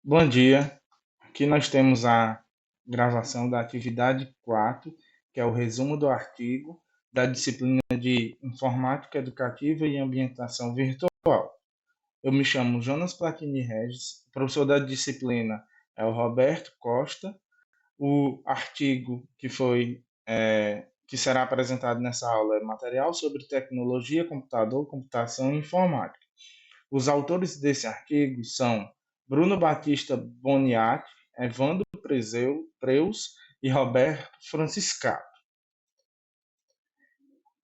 Bom dia. Aqui nós temos a gravação da atividade 4, que é o resumo do artigo da disciplina de Informática Educativa e Ambientação Virtual. Eu me chamo Jonas Platini Regis, o professor da disciplina é o Roberto Costa. O artigo que será apresentado nessa aula é material sobre tecnologia, computador, computação e informática. Os autores desse artigo são Bruno Batista Boniati, Evandro Preus e Roberto Franciscato.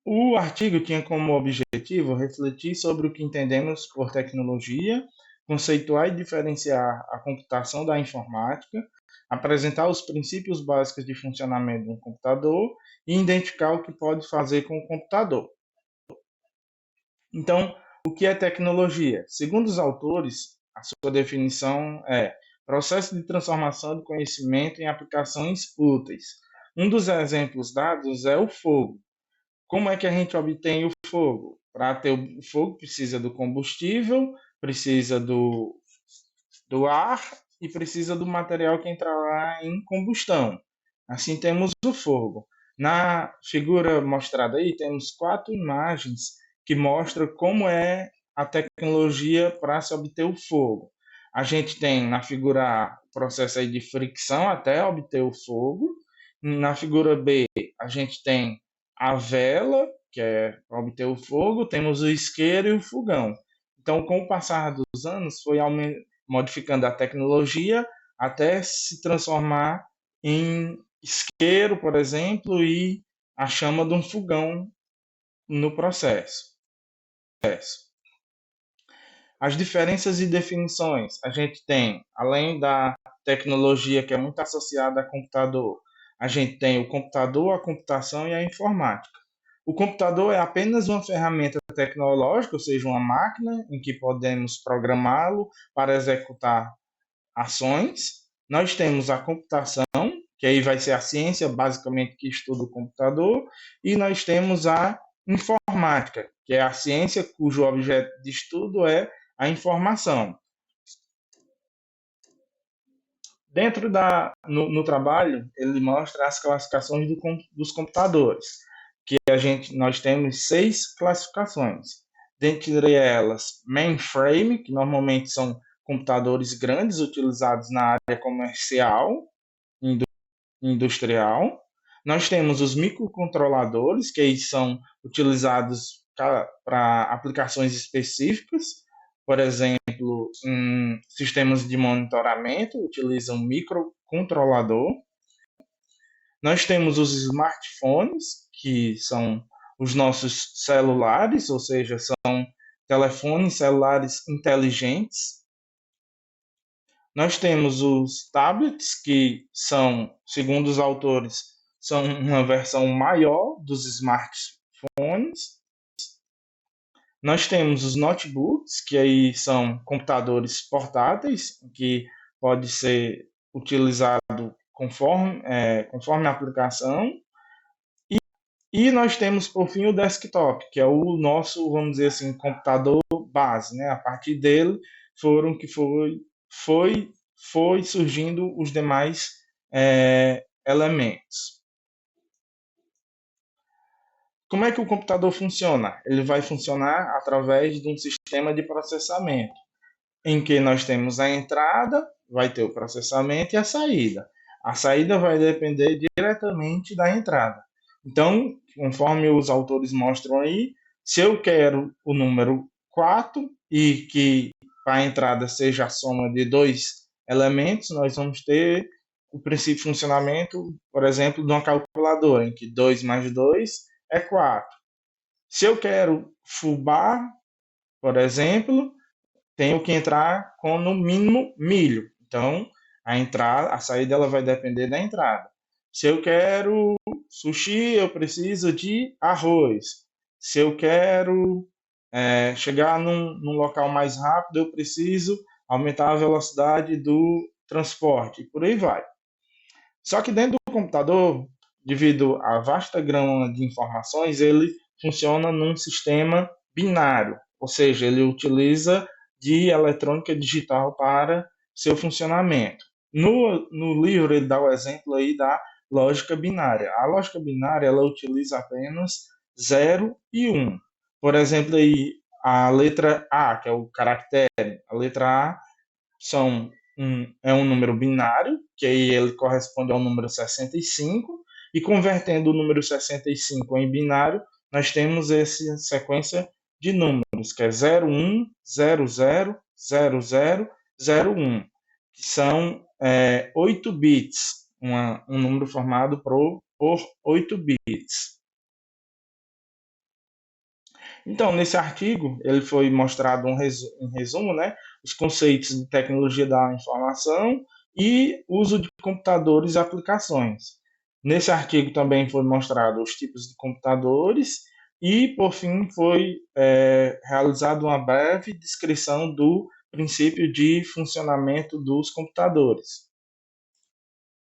O artigo tinha como objetivo refletir sobre o que entendemos por tecnologia, conceituar e diferenciar a computação da informática, apresentar os princípios básicos de funcionamento de um computador e identificar o que pode fazer com o computador. Então, o que é tecnologia? Segundo os autores, a sua definição é processo de transformação de conhecimento em aplicações úteis. Um dos exemplos dados é o fogo. Como é que a gente obtém o fogo? Para ter o fogo precisa do combustível, precisa do ar e precisa do material que entrará em combustão. Assim temos o fogo. Na figura mostrada aí, temos 4 imagens que mostram como é a tecnologia para se obter o fogo. A gente tem na figura A o processo aí de fricção até obter o fogo. Na figura B, a gente tem a vela, que é para obter o fogo, temos o isqueiro e o fogão. Então, com o passar dos anos, foi modificando a tecnologia até se transformar em isqueiro, por exemplo, e a chama de um fogão no processo. As diferenças e definições. A gente tem, além da tecnologia que é muito associada a computador, a gente tem o computador, a computação e a informática. O computador é apenas uma ferramenta tecnológica, ou seja, uma máquina em que podemos programá-lo para executar ações. Nós temos a computação, que aí vai ser a ciência basicamente que estuda o computador, e nós temos a informática, que é a ciência cujo objeto de estudo é a informação. No trabalho, ele mostra as classificações dos computadores, que nós temos 6 classificações. Dentre elas, mainframe, que normalmente são computadores grandes utilizados na área comercial, industrial. Nós temos os microcontroladores, que aí são utilizados para aplicações específicas, por exemplo, em sistemas de monitoramento, utilizam um microcontrolador. Nós temos os smartphones, que são os nossos celulares, ou seja, são telefones celulares inteligentes. Nós temos os tablets, que são, segundo os autores, são uma versão maior dos smartphones. Nós temos os notebooks, que aí são computadores portáteis, que pode ser utilizado conforme a aplicação. E nós temos, por fim, o desktop, que é o nosso, vamos dizer assim, computador base, né? A partir dele foi, foi surgindo os demais elementos. Como é que o computador funciona? Ele vai funcionar através de um sistema de processamento, em que nós temos a entrada, vai ter o processamento e a saída. A saída vai depender diretamente da entrada. Então, conforme os autores mostram aí, se eu quero o número 4 e que a entrada seja a soma de 2 elementos, nós vamos ter o princípio de funcionamento, por exemplo, de uma calculadora, em que 2 mais 2 é 4. Se eu quero fubá, por exemplo, tenho que entrar com no mínimo milho. Então, a saída ela vai depender da entrada. Se eu quero sushi, eu preciso de arroz. Se eu quero chegar num local mais rápido, eu preciso aumentar a velocidade do transporte. E por aí vai. Só que dentro do computador, devido à vasta gama de informações, ele funciona num sistema binário, ou seja, ele utiliza de eletrônica digital para seu funcionamento. No livro ele dá o exemplo aí da lógica binária. A lógica binária ela utiliza apenas 0 e 1. Por exemplo, aí a letra A, que é o caractere, a letra A é um número binário, que aí ele corresponde ao número 65, e convertendo o número 65 em binário, nós temos essa sequência de números, que é 01, 00, 00, 01, que são 8 bits, um número formado por 8 bits. Então, nesse artigo, ele foi mostrado em resumo, né, os conceitos de tecnologia da informação e uso de computadores e aplicações. Nesse artigo também foi mostrado os tipos de computadores e, por fim, foi realizada uma breve descrição do princípio de funcionamento dos computadores.